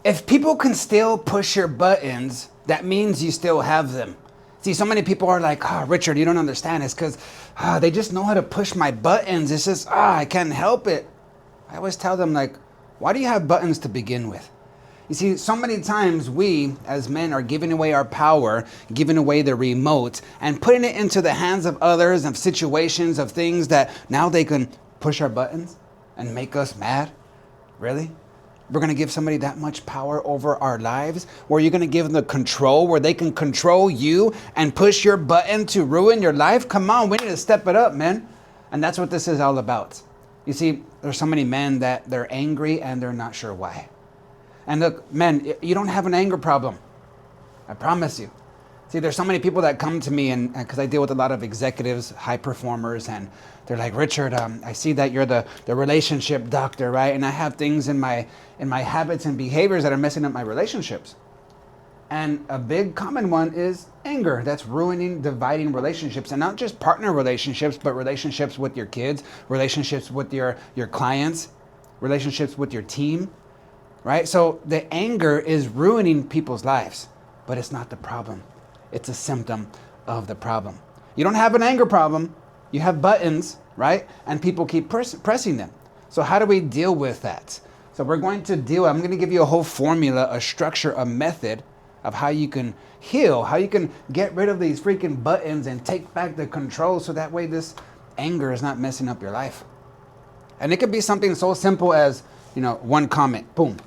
if people can still push your buttons, that means you still have them. See, so many people are like, Richard, you don't understand. It's because they just know how to push my buttons. It's just, I can't help it. I always tell them, like, why do you have buttons to begin with? You see, so many times we, as men, are giving away our power, giving away the remote, and putting it into the hands of others, of situations, of things that now they can push our buttons and make us mad. Really? We're going to give somebody that much power over our lives? Where you're going to give them the control, where they can control you and push your button to ruin your life? Come on, we need to step it up, man. And that's what this is all about. You see, there's so many men that they're angry and they're not sure why. And look, men, you don't have an anger problem. I promise you. See, there's so many people that come to me, and because I deal with a lot of executives, high performers, and they're like, Richard, I see that you're the relationship doctor, right? And I have things in my habits and behaviors that are messing up my relationships. And a big common one is anger. That's ruining, dividing relationships, and not just partner relationships, but relationships with your kids, relationships with your clients, relationships with your team, right? So the anger is ruining people's lives, but it's not the problem. It's a symptom of the problem. You don't have an anger problem. You have buttons, right? And people keep pressing them. So how do we deal with that? So I'm going to give you a whole formula, a structure, a method of how you can heal, how you can get rid of these freaking buttons and take back the control so that way this anger is not messing up your life. And it could be something so simple as, one comment, boom.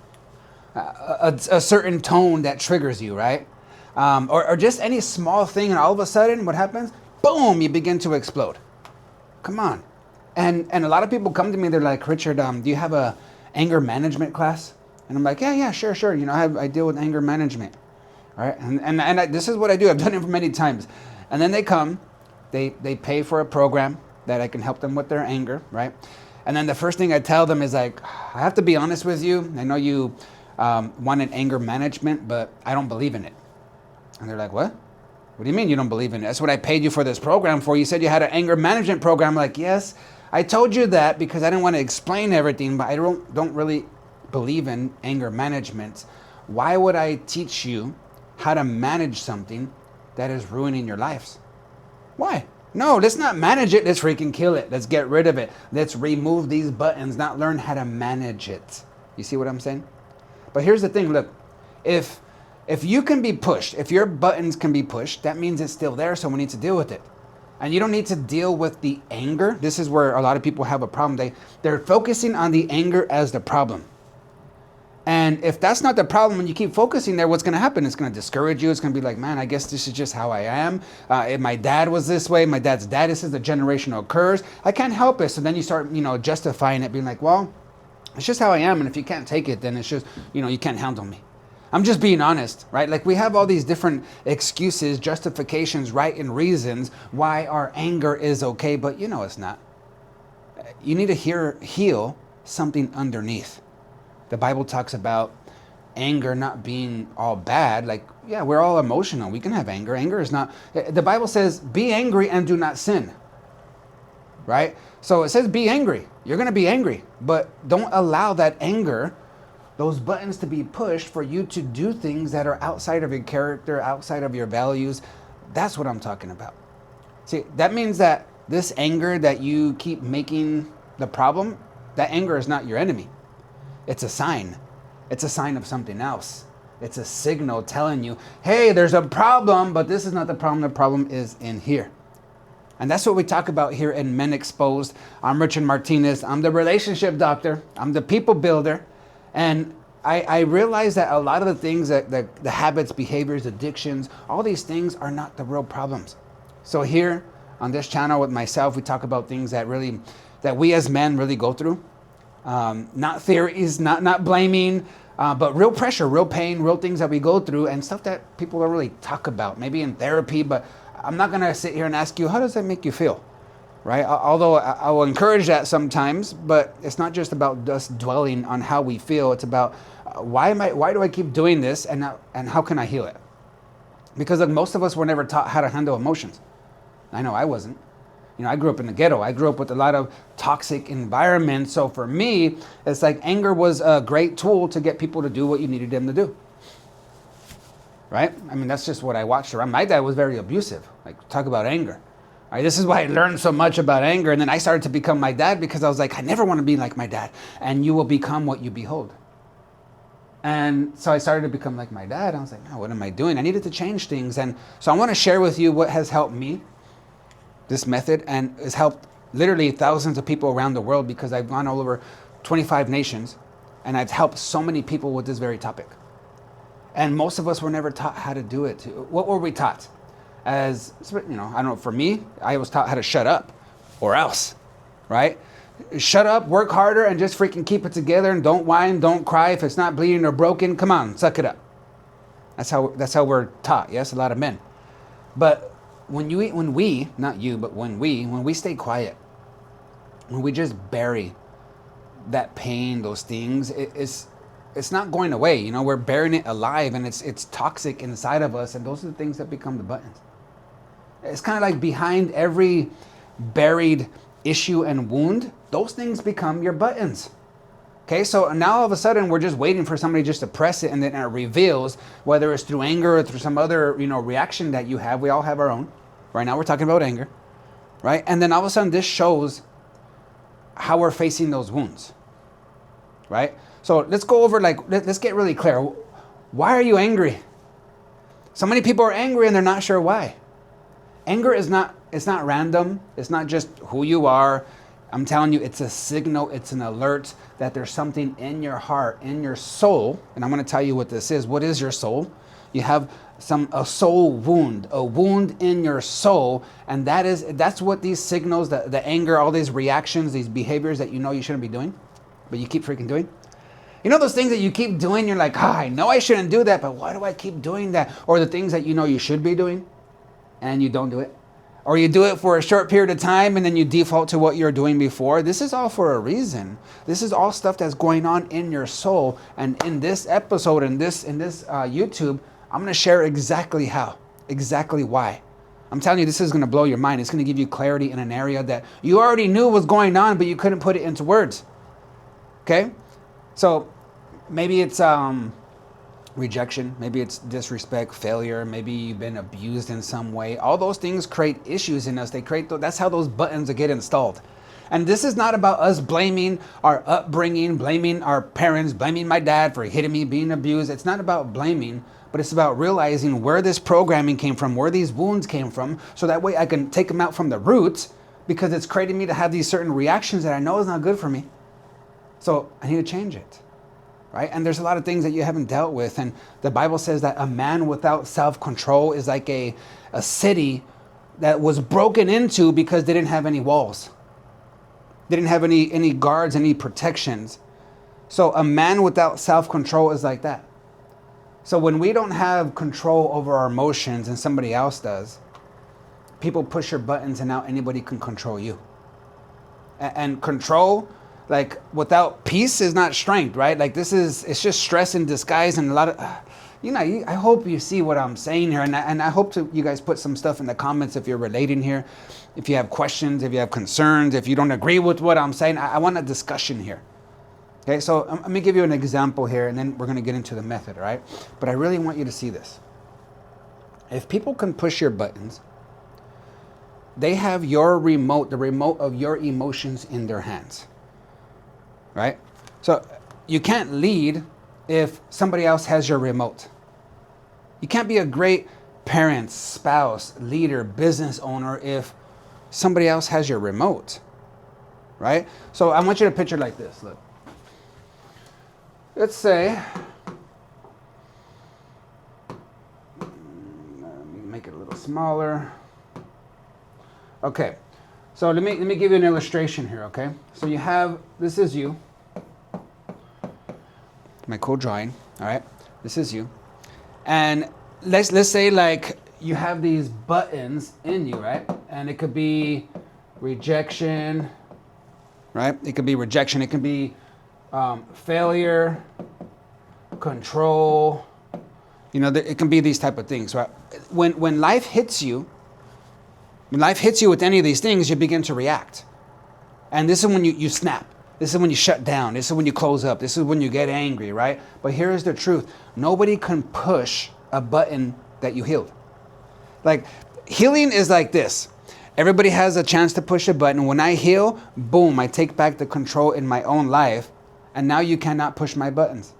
A certain tone that triggers you, right? Or just any small thing, and all of a sudden, what happens? Boom, you begin to explode. Come on. And a lot of people come to me, they're like, Richard, do you have a anger management class? And I'm like, yeah, sure. I deal with anger management, right? And this is what I do. I've done it for many times. And then they come, they pay for a program that I can help them with their anger, right? And then the first thing I tell them is like, I have to be honest with you. I know you want an anger management, but I don't believe in it. And they're like, what? What do you mean you don't believe in it? That's what I paid you for this program for. You said you had an anger management program. I'm like, yes, I told you that because I didn't want to explain everything, but I don't really believe in anger management. Why would I teach you how to manage something that is ruining your lives? Why? No, let's not manage it. Let's freaking kill it. Let's get rid of it. Let's remove these buttons, not learn how to manage it. You see what I'm saying? But here's the thing. Look, if you can be pushed, if your buttons can be pushed, that means it's still there, so we need to deal with it. And you don't need to deal with the anger. This is where a lot of people have a problem. They're focusing on the anger as the problem. And if that's not the problem, and you keep focusing there, what's going to happen? It's going to discourage you. It's going to be like, man, I guess this is just how I am. If my dad was this way, my dad's dad, this is a generational curse. I can't help it. So then you start, justifying it, being like, well, it's just how I am. And if you can't take it, then it's just, you can't handle me. I'm just being honest, right? Like we have all these different excuses, justifications, right, and reasons why our anger is okay, but it's not. You need to heal something underneath. The Bible talks about anger not being all bad. Like, yeah, we're all emotional. We can have anger. Anger is not, the Bible says, be angry and do not sin, right? So it says be angry. You're going to be angry, but don't allow that anger, those buttons to be pushed for you to do things that are outside of your character, outside of your values. That's what I'm talking about. See, that means that this anger that you keep making the problem, that anger is not your enemy. It's a sign. It's a sign of something else. It's a signal telling you, hey, there's a problem, but this is not the problem. The problem is in here. And that's what we talk about here in Men Exposed. I'm Richard Martinez. I'm the relationship doctor. I'm the people builder. And I realize that a lot of the things, that the habits, behaviors, addictions, all these things are not the real problems. So here on this channel with myself, we talk about things that we as men really go through. Not theories, not blaming, but real pressure, real pain, real things that we go through and stuff that people don't really talk about, maybe in therapy, but I'm not going to sit here and ask you, how does that make you feel? Right? Although I will encourage that sometimes, but it's not just about us dwelling on how we feel. It's about why do I keep doing this and how can I heal it? Because most of us were never taught how to handle emotions. I know I wasn't. I grew up in the ghetto. I grew up with a lot of toxic environments. So for me, it's like anger was a great tool to get people to do what you needed them to do. Right? I mean, that's just what I watched around. My dad was very abusive. Like, talk about anger. All right, this is why I learned so much about anger. And then I started to become my dad because I was like, I never want to be like my dad. And you will become what you behold. And so I started to become like my dad. I was like, oh, what am I doing? I needed to change things. And so I want to share with you what has helped me, this method, and has helped literally thousands of people around the world, because I've gone all over 25 nations and I've helped so many people with this very topic. And most of us were never taught how to do it. What were we taught? As, I don't know, for me, I was taught how to shut up or else, right? Shut up, work harder, and just freaking keep it together, and don't whine, don't cry. If it's not bleeding or broken, come on, suck it up. That's how we're taught. Yes, a lot of men. But when we stay quiet, when we just bury that pain, those things, it's not going away. We're burying it alive, and it's toxic inside of us, and those are the things that become the buttons. It's kind of like behind every buried issue and wound, those things become your buttons. Okay, so now all of a sudden we're just waiting for somebody just to press it, and then it reveals, whether it's through anger or through some other reaction that you have. We all have our own. Right now we're talking about anger, right? And then all of a sudden this shows how we're facing those wounds, right? So let's go over, let's get really clear. Why are you angry? So many people are angry and they're not sure why. Anger it's not random. It's not just who you are. I'm telling you, it's a signal, it's an alert that there's something in your heart, in your soul. And I'm going to tell you what this is. What is your soul? You have a soul wound, a wound in your soul. And that's what these signals, the anger, all these reactions, these behaviors that you shouldn't be doing, but you keep freaking doing. Those things that you keep doing, you're like, I know I shouldn't do that, but why do I keep doing that? Or the things that you should be doing and you don't do it. Or you do it for a short period of time and then you default to what you're doing before. This is all for a reason. This is all stuff that's going on in your soul. And in this episode, in this YouTube, I'm going to share exactly how, exactly why. I'm telling you, this is going to blow your mind. It's going to give you clarity in an area that you already knew was going on, but you couldn't put it into words. Okay? So maybe it's rejection, maybe it's disrespect, failure, maybe you've been abused in some way. All those things create issues in us. That's how those buttons get installed. And this is not about us blaming our upbringing, blaming our parents, blaming my dad for hitting me, being abused. It's not about blaming, but it's about realizing where this programming came from, where these wounds came from, so that way I can take them out from the roots, because it's creating me to have these certain reactions that I know is not good for me. So I need to change it, right? And there's a lot of things that you haven't dealt with. And the Bible says that a man without self-control is like a city that was broken into because they didn't have any walls. They didn't have any guards, any protections. So a man without self-control is like that. So when we don't have control over our emotions and somebody else does, people push your buttons and now anybody can control you. And control, like, without peace is not strength, right? Like, it's just stress in disguise, and a lot of, I hope you see what I'm saying here. And I hope you guys put some stuff in the comments if you're relating here. If you have questions, if you have concerns, if you don't agree with what I'm saying, I want a discussion here. Okay, so let me give you an example here, and then we're going to get into the method, all right? But I really want you to see this. If people can push your buttons, they have your remote, the remote of your emotions in their hands. Right? So you can't lead if somebody else has your remote. You can't be a great parent, spouse, leader, business owner if somebody else has your remote. Right? So I want you to picture like this. Look. Let's say, let me make it a little smaller. Okay. So let me give you an illustration here, okay? So this is you. My cool drawing, all right? This is you. And let's say like you have these buttons in you, right? And it could be rejection, right? It could be rejection. It could be failure, control. It can be these type of things, right? When life hits you, When life hits you with any of these things, you begin to react. And this is when you snap. This is when you shut down. This is when you close up. This is when you get angry, right? But here is the truth. Nobody can push a button that you healed. Like, healing is like this. Everybody has a chance to push a button. When I heal, boom, I take back the control in my own life. And now you cannot push my buttons.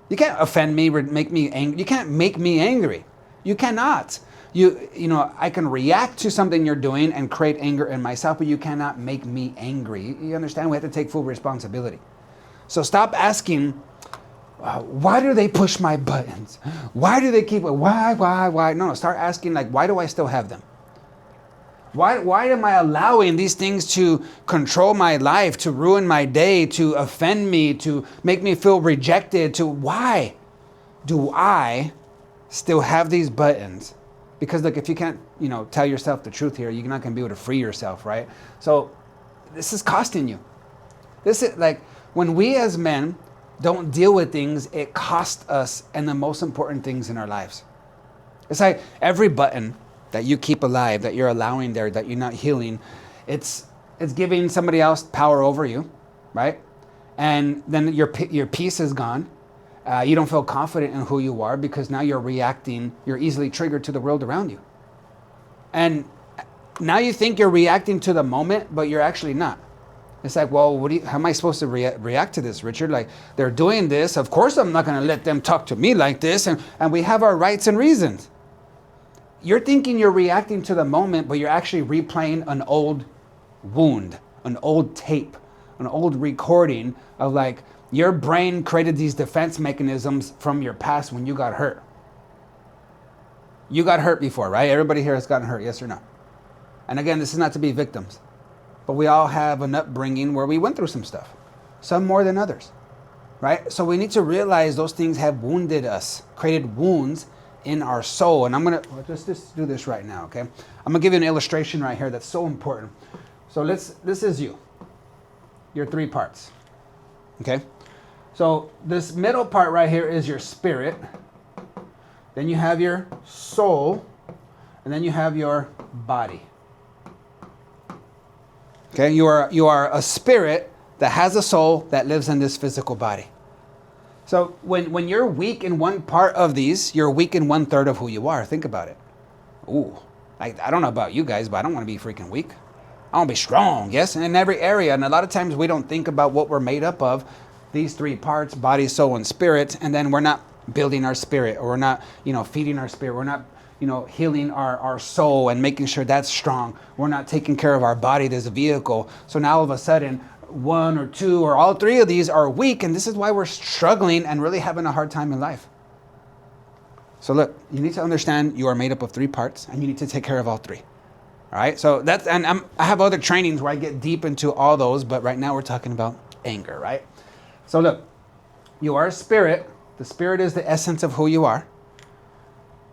You can't offend me or make me angry. You can't make me angry. You cannot. You know, I can react to something you're doing and create anger in myself, but you cannot make me angry. You understand? We have to take full responsibility. So stop asking, why do they push my buttons? Why do they keep it? Why? No, start asking, like, why do I still have them? Why am I allowing these things to control my life, to ruin my day, to offend me, to make me feel rejected? Why do I still have these buttons? Because look, if you can't, tell yourself the truth here, you're not going to be able to free yourself, right? So this is costing you. This is like when we as men don't deal with things, it costs us and the most important things in our lives. It's like every button that you keep alive, that you're allowing there, that you're not healing, it's giving somebody else power over you, right? And then your peace is gone. You don't feel confident in who you are because now you're reacting, you're easily triggered to the world around you. And now you think you're reacting to the moment, but you're actually not. It's like, well, how am I supposed to react to this, Richard? Like, they're doing this. Of course, I'm not going to let them talk to me like this. And we have our rights and reasons. You're thinking you're reacting to the moment, but you're actually replaying an old wound, an old tape, an old recording of like, your brain created these defense mechanisms from your past when you got hurt. You got hurt before, right? Everybody here has gotten hurt, yes or no? And again, this is not to be victims, but we all have an upbringing where we went through some stuff, some more than others, right? So we need to realize those things have wounded us, created wounds in our soul. And I'm going to just do this right now, okay? I'm going to give you an illustration right here that's so important. So this is you, your three parts, okay? So this middle part right here is your spirit. Then you have your soul, and then you have your body. Okay, you are a spirit that has a soul that lives in this physical body. So when you're weak in one part of these, you're weak in 1/3 of who you are. Think about it. Ooh, I don't know about you guys, but I don't want to be freaking weak. I want to be strong, yes, and in every area. And a lot of times we don't think about what we're made up of. These three parts, body, soul, and spirit, and then we're not building our spirit, or we're not, feeding our spirit. We're not, healing our soul and making sure that's strong. We're not taking care of our body, this vehicle. So now all of a sudden, one or two or all three of these are weak, and this is why we're struggling and really having a hard time in life. So look, you need to understand you are made up of three parts, and you need to take care of all three. All right, so I have other trainings where I get deep into all those, but right now we're talking about anger, right? So look, you are a spirit. The spirit is the essence of who you are.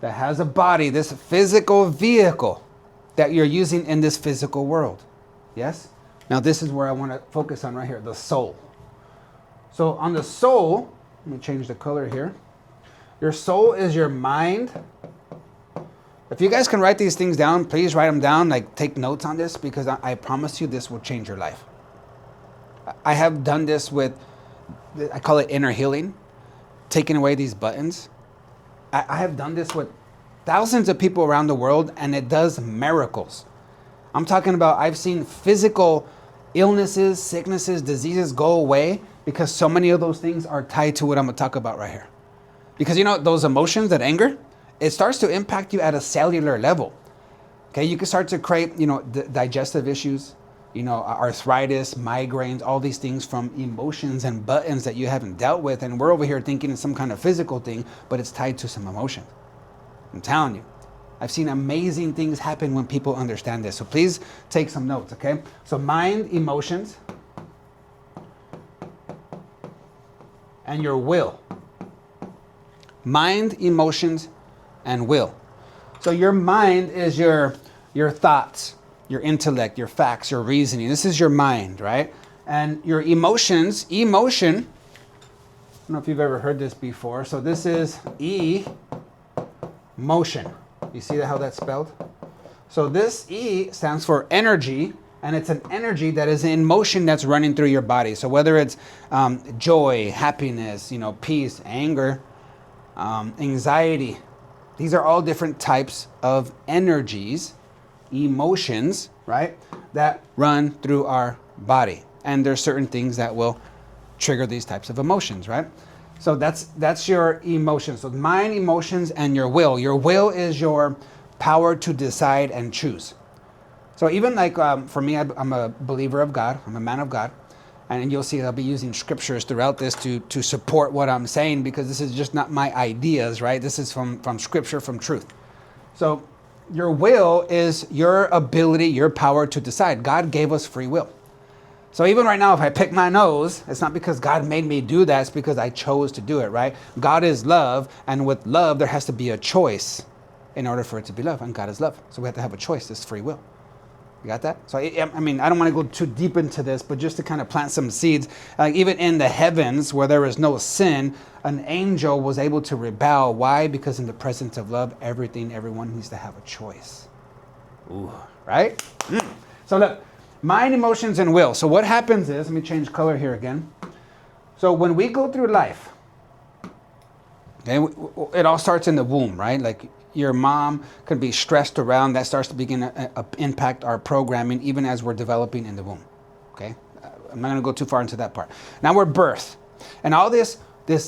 That has a body, this physical vehicle that you're using in this physical world. Yes? Now this is where I want to focus on right here, the soul. So on the soul, let me change the color here. Your soul is your mind. If you guys can write these things down, please write them down, like take notes on this, because I promise you this will change your life. I have done this with, I call it inner healing, taking away these buttons. I have done this with thousands of people around the world, and it does miracles. I'm talking about, I've seen physical illnesses, sicknesses, diseases go away because so many of those things are tied to what I'm going to talk about right here. Because those emotions, that anger, it starts to impact you at a cellular level. Okay, you can start to create, digestive issues, arthritis, migraines, all these things from emotions and buttons that you haven't dealt with. And we're over here thinking it's some kind of physical thing, but it's tied to some emotion. I'm telling you, I've seen amazing things happen when people understand this. So please take some notes, okay? So mind, emotions, and your will. Mind, emotions, and will. So your mind is your thoughts, your intellect, your facts, your reasoning. This is your mind, right? And your emotions, emotion, I don't know if you've ever heard this before. So this is motion. You see how that's spelled? So this E stands for energy, and it's an energy that is in motion that's running through your body. So whether it's joy, happiness, peace, anger, anxiety, these are all different types of energies, emotions, right, that run through our body. And there's certain things that will trigger these types of emotions, right? So that's your emotions. So mind, emotions, and your will. Your will is your power to decide and choose. So even like for me, I'm a believer of God. I'm a man of God. And you'll see I'll be using scriptures throughout this to support what I'm saying, because this is just not my ideas, right? This is from scripture, from truth. So your will is your ability, your power to decide. God gave us free will. So even right now, if I pick my nose, it's not because God made me do that. It's because I chose to do it, right? God is love. And with love, there has to be a choice in order for it to be love. And God is love. So we have to have a choice. This free will. You got that? So, I mean, I don't want to go too deep into this, but just to kind of plant some seeds. Even in the heavens, where there is no sin, an angel was able to rebel. Why? Because in the presence of love, everyone needs to have a choice. Ooh, right? So look, mind, emotions, and will. So what happens is, let me change color here again. So when we go through life, okay, it all starts in the womb, right? Like, your mom could be stressed around. That starts to begin to impact our programming, even as we're developing in the womb. Okay? I'm not going to go too far into that part. Now we're birth. And all this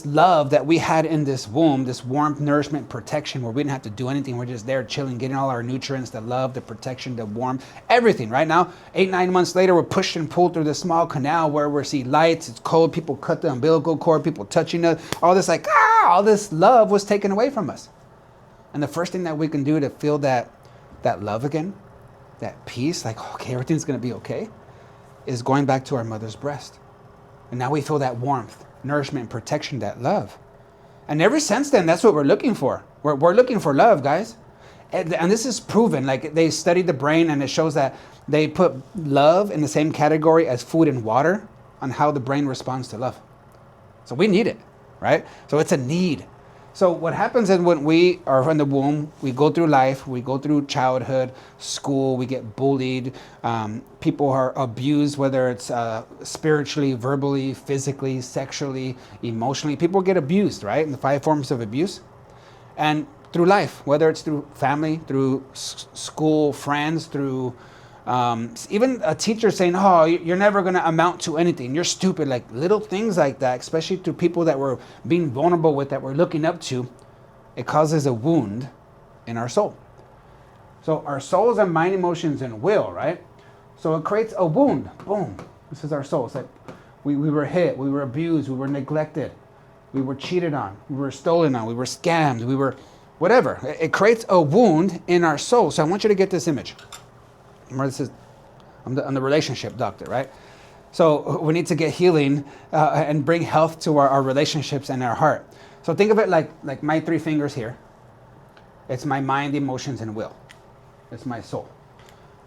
love that we had in this womb, this warmth, nourishment, protection, where we didn't have to do anything. We're just there chilling, getting all our nutrients, the love, the protection, the warmth, everything. Right now, 8-9 months later, we're pushed and pulled through this small canal where we see lights. It's cold. People cut the umbilical cord. People touching us. All this all this love was taken away from us. And the first thing that we can do to feel that love again, that peace, like, okay, everything's going to be okay, is going back to our mother's breast. And now we feel that warmth, nourishment, protection, that love. And ever since then, that's what we're looking for. We're looking for love, guys. And this is proven. Like, they studied the brain, and it shows that they put love in the same category as food and water on how the brain responds to love. So we need it, right? So it's a need. So what happens is when we are in the womb, we go through life, we go through childhood, school, we get bullied, people are abused, whether it's spiritually, verbally, physically, sexually, emotionally. People get abused, right? In the 5 forms of abuse. And through life, whether it's through family, through school, friends, through even a teacher saying, oh, you're never going to amount to anything. You're stupid. Like little things like that, especially to people that we're being vulnerable with, that we're looking up to, it causes a wound in our soul. So our souls are mind, emotions, and will, right? So it creates a wound. Boom. This is our soul. It's like we were hit, we were abused, we were neglected, we were cheated on, we were stolen on, we were scammed, we were whatever. It creates a wound in our soul. So I want you to get this image. This is, I'm the relationship doctor, right? So we need to get healing and bring health to our relationships and our heart. So think of it like my 3 fingers here. It's my mind, emotions, and will. It's my soul.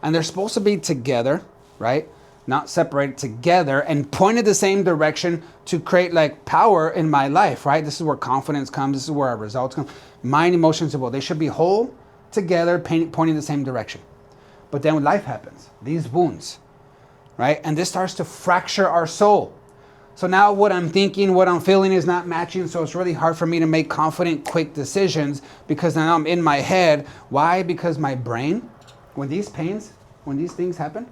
And they're supposed to be together, right? Not separated, together and pointed the same direction to create like power in my life, right? This is where confidence comes. This is where our results come. Mind, emotions, and will. They should be whole, together, pointing the same direction. But then when life happens, these wounds, right? And this starts to fracture our soul. So now what I'm thinking, what I'm feeling is not matching. So it's really hard for me to make confident, quick decisions because now I'm in my head. Why? Because my brain, when these things happen,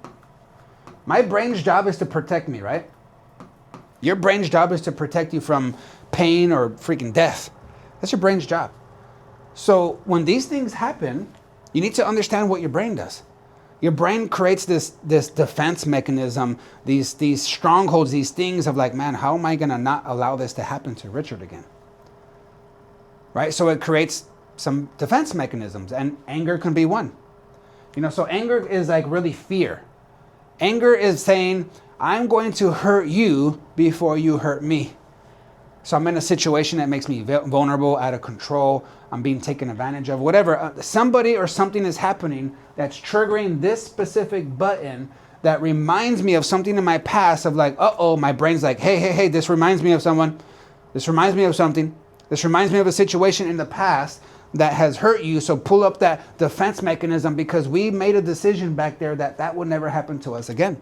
my brain's job is to protect me, right? Your brain's job is to protect you from pain or freaking death. That's your brain's job. So when these things happen, you need to understand what your brain does. Your brain creates this defense mechanism, these strongholds, these things of like, man, how am I going to not allow this to happen to Richard again? Right? So it creates some defense mechanisms, and anger can be one. So anger is like really fear. Anger is saying, I'm going to hurt you before you hurt me. So I'm in a situation that makes me vulnerable, out of control. I'm being taken advantage of, whatever. Somebody or something is happening that's triggering this specific button that reminds me of something in my past of like, uh-oh, my brain's like, hey, this reminds me of someone. This reminds me of something. This reminds me of a situation in the past that has hurt you. So pull up that defense mechanism because we made a decision back there that would never happen to us again.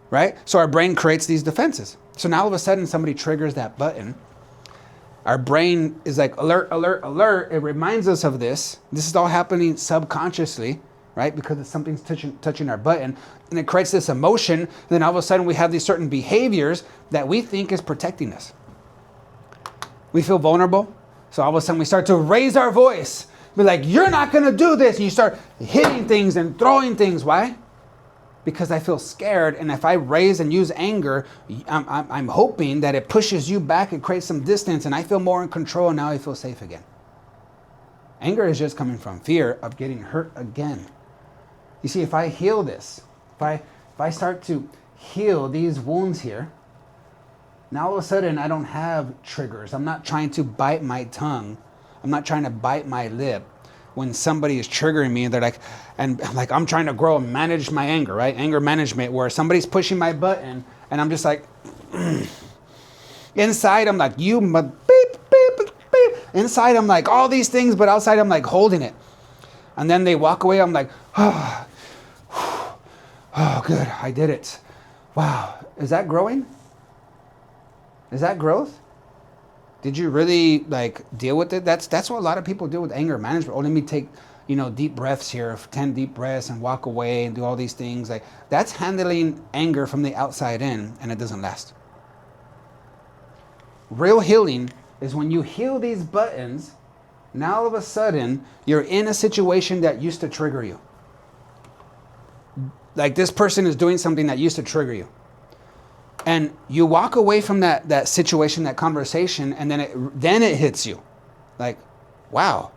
Right? So our brain creates these defenses. So now all of a sudden somebody triggers that button. Our brain is like alert, alert, alert. It reminds us of this. This is all happening subconsciously, right? Because something's touching our button. And it creates this emotion. Then all of a sudden we have these certain behaviors that we think is protecting us. We feel vulnerable. So all of a sudden we start to raise our voice. Be like, you're not going to do this. And you start hitting things and throwing things. Why? Because I feel scared. And if I raise and use anger, I'm hoping that it pushes you back and creates some distance. And I feel more in control. And now I feel safe again. Anger is just coming from fear of getting hurt again. You see, if I heal this, if I start to heal these wounds here, now all of a sudden I don't have triggers. I'm not trying to bite my tongue. I'm not trying to bite my lip when somebody is triggering me. They're like, and like I'm trying to grow and manage my anger, right? Anger management, where somebody's pushing my button and I'm just like, inside I'm like, you beep, beep, beep. Inside I'm like all these things, but outside I'm like holding it. And then they walk away. I'm like, oh, good, I did it. Wow, is that growing? Is that growth? Did you really like deal with it? That's what a lot of people do with anger management. Oh, let me take, deep breaths here, 10 deep breaths and walk away and do all these things. Like that's handling anger from the outside in, and it doesn't last. Real healing is when you heal these buttons. Now all of a sudden you're in a situation that used to trigger you. Like this person is doing something that used to trigger you. And you walk away from that situation, that conversation, and then it hits you. Like, wow,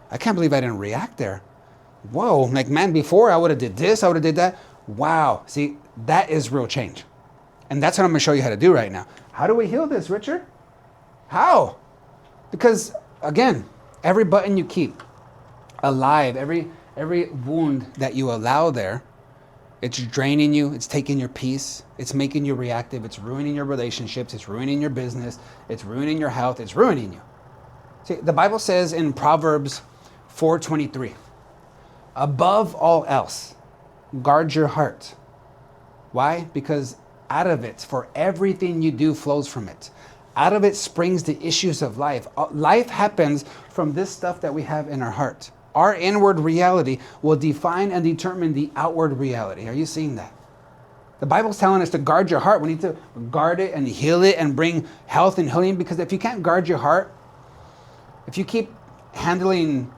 I can't believe I didn't react there. Whoa, like man, before I would have did this, I would have did that. Wow, see, that is real change. And that's what I'm gonna show you how to do right now. How do we heal this, Richard? How? Because again, every button you keep alive, every wound that you allow there, it's draining you, it's taking your peace, it's making you reactive, it's ruining your relationships, it's ruining your business, it's ruining your health, it's ruining you. See, the Bible says in Proverbs 4:23, above all else, guard your heart. Why? Because out of it, for everything you do flows from it. Out of it springs the issues of life. Life happens from this stuff that we have in our heart. Our inward reality will define and determine the outward reality. Are you seeing that? The Bible's telling us to guard your heart. We need to guard it and heal it and bring health and healing, because if you can't guard your heart, if you keep handling,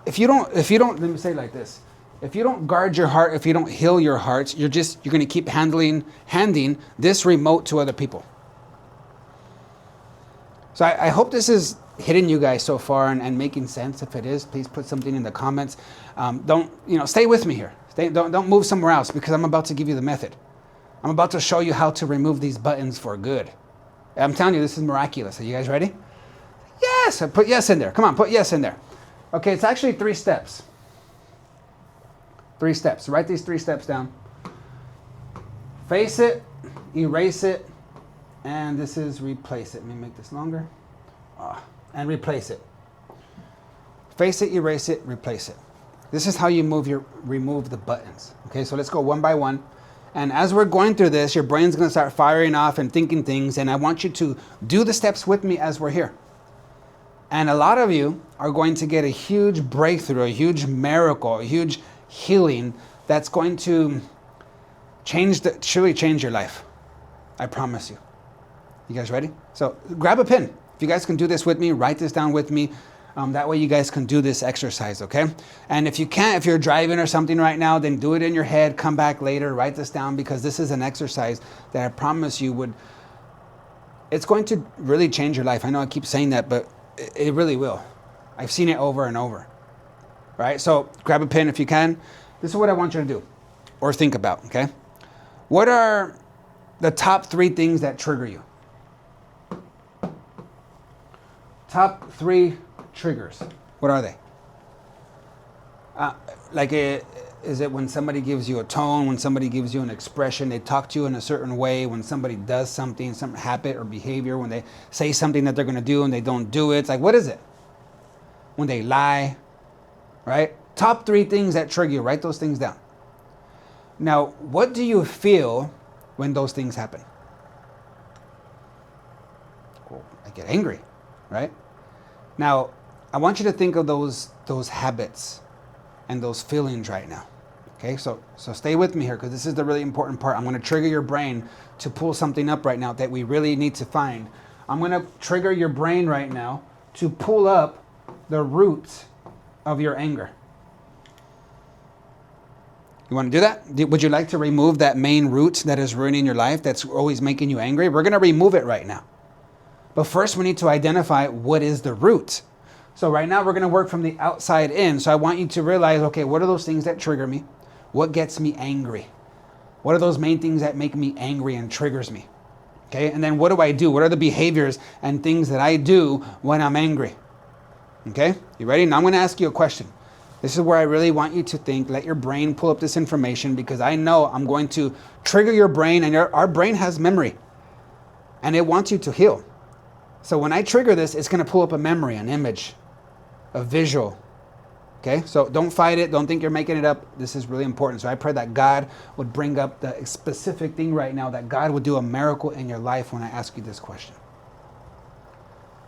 if you don't, let me say it like this. If you don't guard your heart, if you don't heal your hearts, you're going to keep handing this remote to other people. So I hope this is hitting you guys so far and making sense. If it is, please put something in the comments. Don't stay with me here. Don't move somewhere else, because I'm about to give you the method. I'm about to show you how to remove these buttons for good. I'm telling you, this is miraculous. Are you guys ready? Yes. Put yes in there. Come on, put yes in there. Okay, it's actually 3 steps. 3 steps. Write these 3 steps down. Face it, erase it, and this is replace it. Let me make this longer. And replace it. Face it, erase it, replace it. This is how you remove the buttons. Okay, so let's go one by one. And as we're going through this, your brain's going to start firing off and thinking things. And I want you to do the steps with me as we're here. And a lot of you are going to get a huge breakthrough, a huge miracle, a huge healing that's going to truly change your life. I promise you. You guys ready? So grab a pen. If you guys can do this with me, write this down with me. That way you guys can do this exercise, okay? And if you can't, if you're driving or something right now, then do it in your head, come back later, write this down, because this is an exercise that I promise you it's going to really change your life. I know I keep saying that, but it really will. I've seen it over and over, right? So grab a pen if you can. This is what I want you to do or think about, okay? What are the top 3 things that trigger you? Top 3 triggers. What are they? Is it when somebody gives you a tone, when somebody gives you an expression, they talk to you in a certain way, when somebody does something, some habit or behavior, when they say something that they're going to do and they don't do it? It's like, what is it? when they lie, right? Top 3 things that trigger you. Write those things down. Now, what do you feel when those things happen? Well, I get angry, right? Now, I want you to think of those habits and those feelings right now. Okay, so stay with me here, because this is the really important part. I'm going to trigger your brain to pull something up right now that we really need to find. I'm going to trigger your brain right now to pull up the roots of your anger. You want to do that? Would you like to remove that main root that is ruining your life, that's always making you angry? We're going to remove it right now. But first we need to identify what is the root. So right now we're going to work from the outside in. So I want you to realize, okay, what are those things that trigger me? What gets me angry? What are those main things that make me angry and triggers me? Okay, and then what do I do? What are the behaviors and things that I do when I'm angry? Okay, you ready? Now I'm going to ask you a question. This is where I really want you to think. Let your brain pull up this information, because I know I'm going to trigger your brain, and our brain has memory and it wants you to heal. So when I trigger this, it's going to pull up a memory, an image, a visual. Okay, so don't fight it. Don't think you're making it up. This is really important. So I pray that God would bring up the specific thing right now, that God would do a miracle in your life when I ask you this question.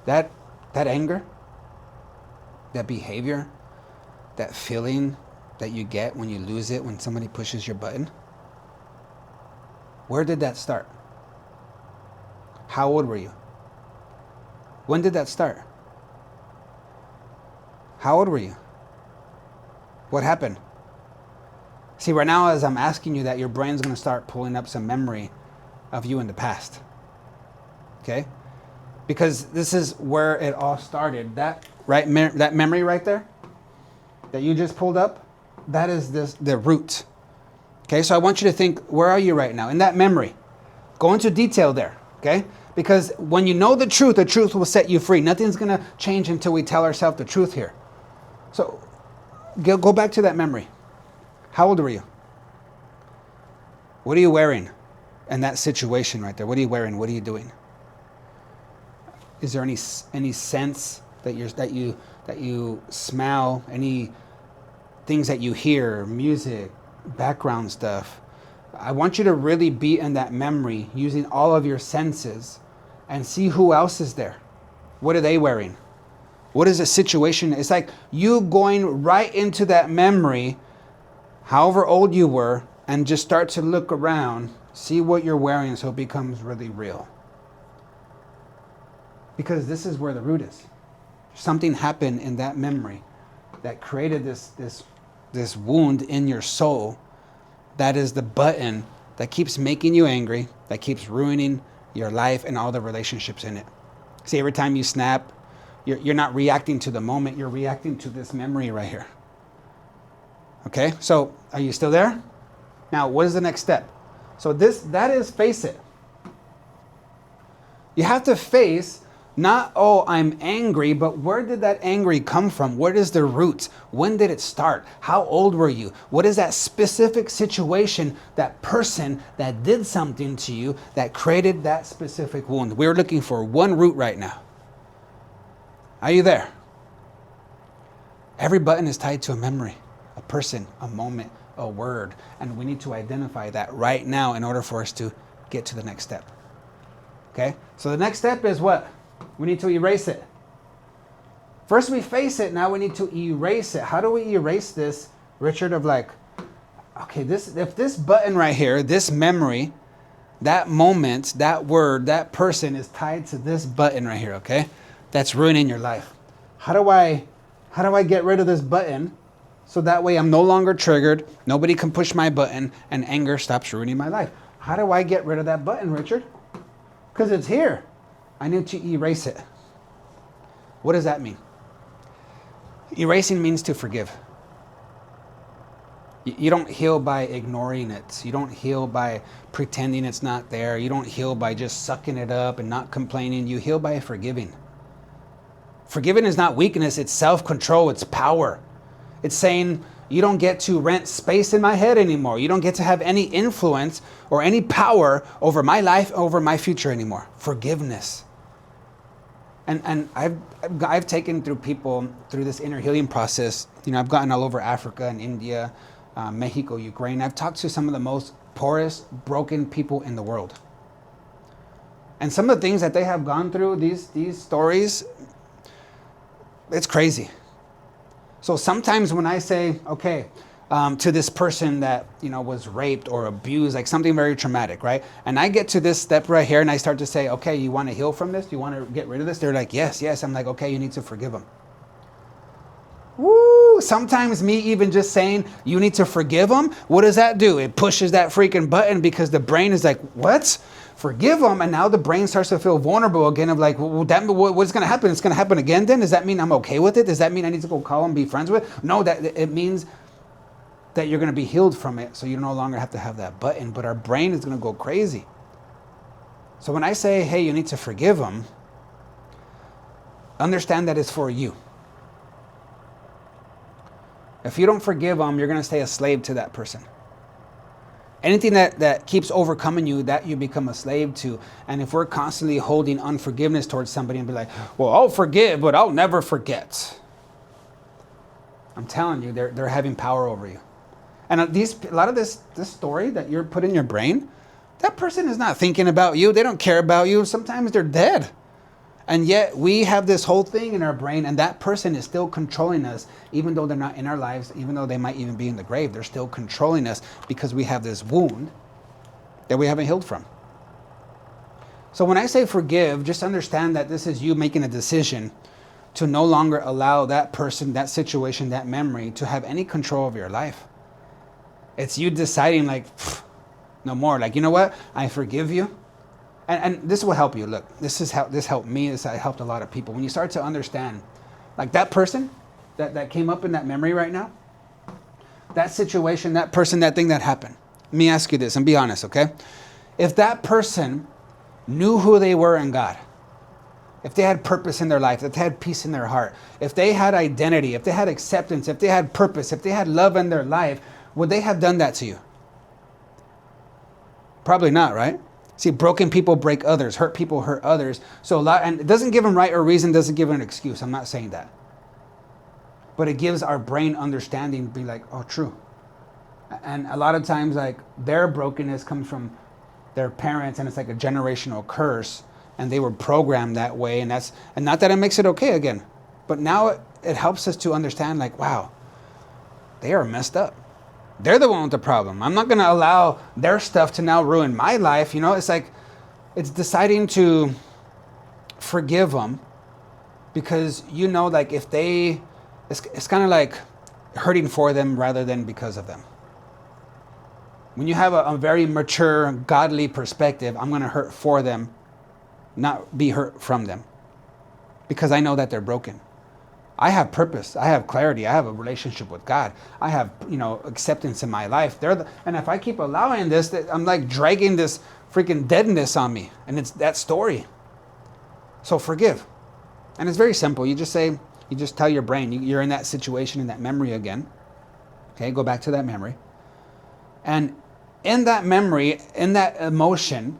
That anger, that behavior, that feeling that you get when you lose it, when somebody pushes your button, where did that start? How old were you? When did that start? How old were you? What happened? See, right now, as I'm asking you that, your brain's going to start pulling up some memory of you in the past. Okay? Because this is where it all started. That memory right there that you just pulled up, that is the root. Okay? So I want you to think, where are you right now in that memory? Go into detail there. Okay? Because when you know the truth will set you free. Nothing's going to change until we tell ourselves the truth here. So go back to that memory. How old were you? What are you wearing in that situation right there? What are you wearing? What are you doing? Is there any sense that you smell? Any things that you hear? Music, background stuff? I want you to really be in that memory using all of your senses and see who else is there. What are they wearing? What is the situation? It's like you going right into that memory, however old you were, and just start to look around, see what you're wearing, so it becomes really real. Because this is where the root is. Something happened in that memory that created this wound in your soul. That is the button that keeps making you angry, that keeps ruining your life and all the relationships in it. See, every time you snap, you're not reacting to the moment, you're reacting to this memory right here. Okay, so are you still there? Now, what is the next step? So that is face it. You have to face not, oh, I'm angry, but where did that angry come from? What is the root? When did it start? How old were you? What is that specific situation, that person that did something to you that created that specific wound? We're looking for one root right now. Are you there? Every button is tied to a memory, a person, a moment, a word, and we need to identify that right now in order for us to get to the next step. Okay? So the next step is what? We need to erase it. First we face it, now we need to erase it. How do we erase this, Richard, of like, okay, if this button right here, this memory, that moment, that word, that person is tied to this button right here, okay? That's ruining your life. How do I get rid of this button so that way I'm no longer triggered, nobody can push my button, and anger stops ruining my life? How do I get rid of that button, Richard? Because it's here. I need to erase it. What does that mean? Erasing means to forgive. You don't heal by ignoring it. You don't heal by pretending it's not there. You don't heal by just sucking it up and not complaining. You heal by forgiving. Forgiving is not weakness, it's self-control, it's power. It's saying, you don't get to rent space in my head anymore. You don't get to have any influence or any power over my life, over my future anymore. Forgiveness. And I've taken through people through this inner healing process. I've gotten all over Africa and India, Mexico, Ukraine. I've talked to some of the most poorest, broken people in the world. And some of the things that they have gone through, these stories, it's crazy. So sometimes when I say, okay, to this person that was raped or abused, like something very traumatic, right? And I get to this step right here and I start to say, okay, you want to heal from this? Do you want to get rid of this? They're like, yes. I'm like, okay, you need to forgive them. Woo! Sometimes me even just saying you need to forgive them, what does that do? It pushes that freaking button because the brain is like, what? Forgive them, and now the brain starts to feel vulnerable again of like, well, what's going to happen? It's going to happen again then? Does that mean I'm okay with it? Does that mean I need to go call and be friends with? No, that it means that you're going to be healed from it, so you no longer have to have that button, but our brain is going to go crazy. So when I say, hey, you need to forgive them, understand that it's for you. If you don't forgive them, you're going to stay a slave to that person. Anything that keeps overcoming you, that you become a slave to. And if we're constantly holding unforgiveness towards somebody and be like, well, I'll forgive, but I'll never forget. I'm telling you, they're having power over you. And a lot of this story that you're put in your brain, that person is not thinking about you. They don't care about you. Sometimes they're dead. And yet we have this whole thing in our brain, and that person is still controlling us, even though they're not in our lives, even though they might even be in the grave. They're still controlling us because we have this wound that we haven't healed from. So when I say forgive, just understand that this is you making a decision to no longer allow that person, that situation, that memory to have any control of your life. It's you deciding like, no more. Like, you know what? I forgive you. And this will help you. Look, this helped me. This helped a lot of people. When you start to understand, like that person that came up in that memory right now, that situation, that person, that thing that happened. Let me ask you this and be honest, okay? If that person knew who they were in God, if they had purpose in their life, if they had peace in their heart, if they had identity, if they had acceptance, if they had purpose, if they had love in their life, would they have done that to you? Probably not, right? See, broken people break others, hurt people hurt others. So and it doesn't give them right or reason, doesn't give them an excuse. I'm not saying that. But it gives our brain understanding, be like, oh, true. And a lot of times, like, their brokenness comes from their parents, and it's like a generational curse, and they were programmed that way, and not that it makes it okay again. But now it helps us to understand, like, wow, they are messed up. They're the one with the problem. I'm not going to allow their stuff to now ruin my life. It's like, it's deciding to forgive them because, like if it's kind of like hurting for them rather than because of them. When you have a very mature, godly perspective, I'm going to hurt for them, not be hurt from them, because I know that they're broken. I have purpose. I have clarity. I have a relationship with God. I have, acceptance in my life. And if I keep allowing this, I'm like dragging this freaking deadness on me. And it's that story. So forgive. And it's very simple. You just tell your brain, you're in that situation, in that memory again. Okay, go back to that memory. And in that memory, in that emotion,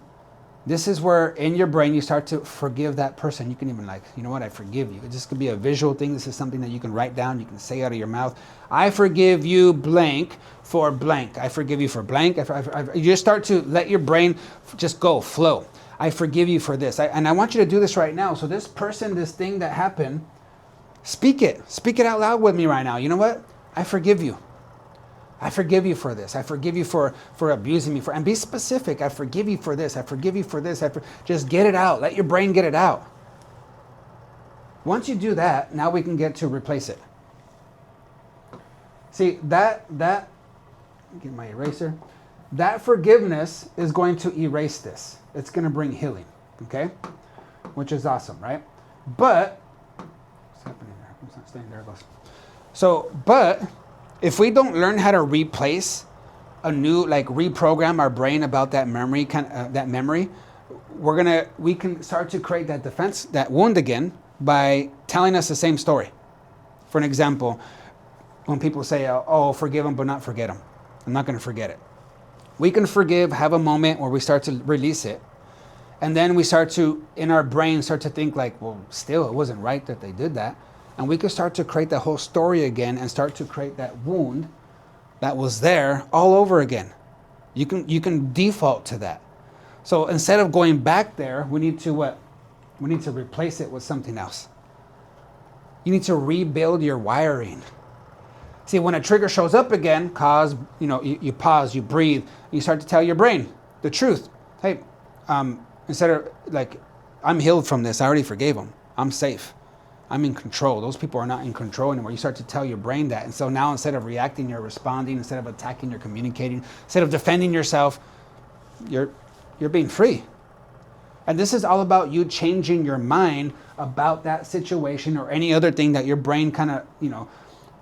this is where in your brain you start to forgive that person. You can even you know what, I forgive you. This could be a visual thing. This is something that you can write down. You can say out of your mouth. I forgive you blank for blank. I forgive you for blank. You just start to let your brain just go, flow. I forgive you for this. And I want you to do this right now. So this person, this thing that happened, speak it. Speak it out loud with me right now. You know what? I forgive you. I forgive you for this. I forgive you for abusing me. And be specific. I forgive you for this. I forgive you for this. Just get it out. Let your brain get it out. Once you do that, now we can get to replace it. See, that get my eraser. That forgiveness is going to erase this. It's going to bring healing. Okay? Which is awesome, right? But, what's happening there? It's not staying there. It goes. So, but if we don't learn how to replace reprogram our brain about that memory, we can start to create that defense, that wound again by telling us the same story. For an example, when people say, oh, forgive them, but not forget them. I'm not going to forget it. We can forgive, have a moment where we start to release it. And then we start to, in our brain, start to think like, well, still, it wasn't right that they did that. And we can start to create that whole story again and start to create that wound that was there all over again. You can default to that. So instead of going back there, we need to what? We need to replace it with something else. You need to rebuild your wiring. See, when a trigger shows up again, you pause, you breathe, you start to tell your brain the truth. Hey, instead of like, I'm healed from this, I already forgave them. I'm safe. I'm in control. Those people are not in control anymore. You start to tell your brain that. And so now instead of reacting, you're responding. Instead of attacking, you're communicating. Instead of defending yourself, you're being free. And this is all about you changing your mind about that situation or any other thing that your brain kind of,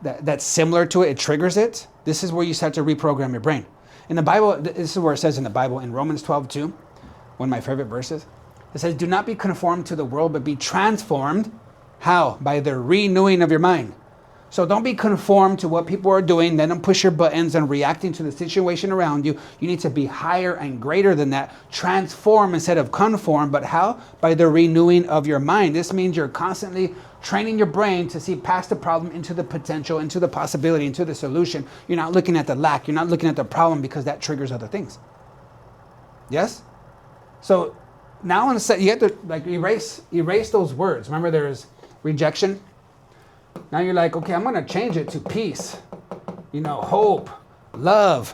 that's similar to it. It triggers it. This is where you start to reprogram your brain. In the Bible, this is where it says in the Bible, in Romans 12:2, one of my favorite verses, it says, do not be conformed to the world, but be transformed. How? By the renewing of your mind. So don't be conformed to what people are doing, then don't push your buttons and reacting to the situation around you. You need to be higher and greater than that. Transform instead of conform, but how? By the renewing of your mind. This means you're constantly training your brain to see past the problem into the potential, into the possibility, into the solution. You're not looking at the lack. You're not looking at the problem because that triggers other things. Yes? So now you have to like erase those words. Remember, there's rejection. Now you're like, okay, I'm going to change it to peace, hope, love,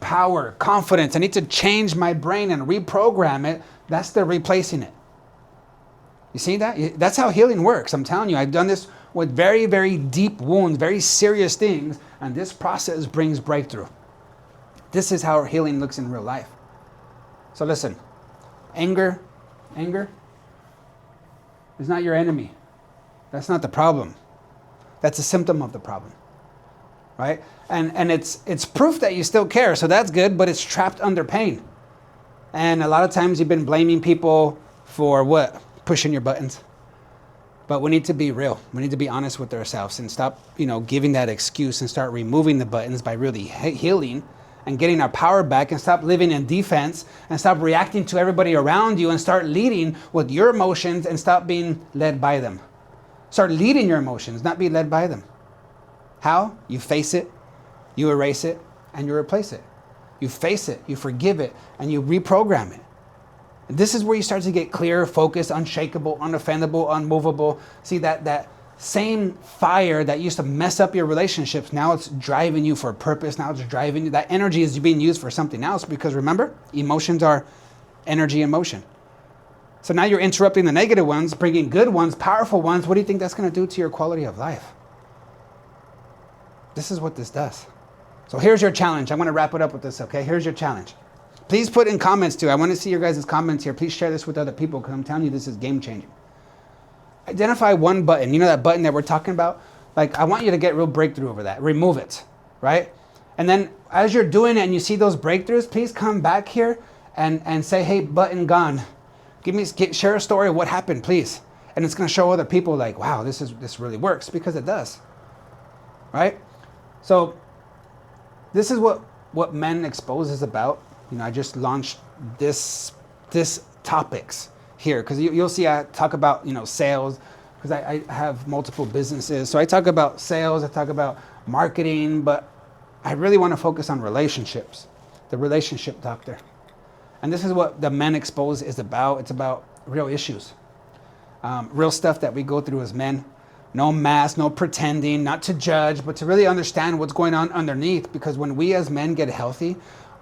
power, confidence. I need to change my brain and reprogram it. That's the replacing it. You see that? That's how healing works. I'm telling you, I've done this with very, very deep wounds, very serious things, and this process brings breakthrough. This is how healing looks in real life. So listen, anger is not your enemy. That's not the problem. That's a symptom of the problem, right? And it's proof that you still care, so that's good, but it's trapped under pain. And a lot of times you've been blaming people for what? Pushing your buttons. But we need to be real. We need to be honest with ourselves and stop, giving that excuse and start removing the buttons by really healing and getting our power back and stop living in defense and stop reacting to everybody around you and start leading with your emotions and stop being led by them. Start leading your emotions, not be led by them. How? You face it, you erase it, and you replace it. You face it, you forgive it, and you reprogram it. And this is where you start to get clear, focused, unshakable, unoffendable, unmovable. See, that same fire that used to mess up your relationships, now it's driving you for a purpose. Now it's driving you. That energy is being used for something else because remember, emotions are energy in motion. So now you're interrupting the negative ones, bringing good ones, powerful ones. What do you think that's going to do to your quality of life? This is what this does. So here's your challenge. I'm going to wrap it up with this, okay? Here's your challenge. Please put in comments too. I want to see your guys' comments here. Please share this with other people because I'm telling you this is game changing. Identify one button. You know that button that we're talking about? Like, I want you to get real breakthrough over that. Remove it, right? And then as you're doing it and you see those breakthroughs, please come back here and say, hey, button gone. Share a story of what happened, please. And it's going to show other people like, wow, this really works, because it does. Right? So this is what Men Exposed is about. I just launched this topics here because you'll see I talk about, sales, because I have multiple businesses. So I talk about sales, I talk about marketing, but I really want to focus on relationships, the relationship doctor. And this is what the Men Exposed is about. It's about real issues, real stuff that we go through as men. No mask, no pretending, not to judge, but to really understand what's going on underneath. Because when we as men get healthy,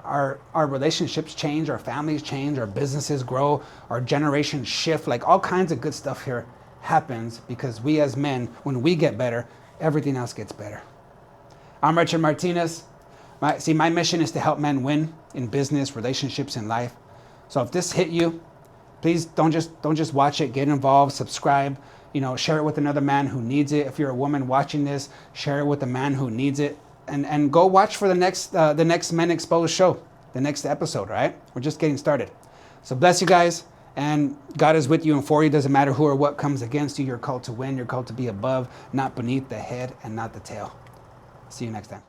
our relationships change, our families change, our businesses grow, our generations shift. Like all kinds of good stuff here happens because we as men, when we get better, everything else gets better. I'm Richard Martinez. My mission is to help men win in business, relationships, and life. So if this hit you, please don't just watch it. Get involved, subscribe. Share it with another man who needs it. If you're a woman watching this, share it with a man who needs it. And go watch for the next Men Exposed show, the next episode. Right? We're just getting started. So bless you guys, and God is with you and for you. Doesn't matter who or what comes against you. You're called to win. You're called to be above, not beneath, the head and not the tail. See you next time.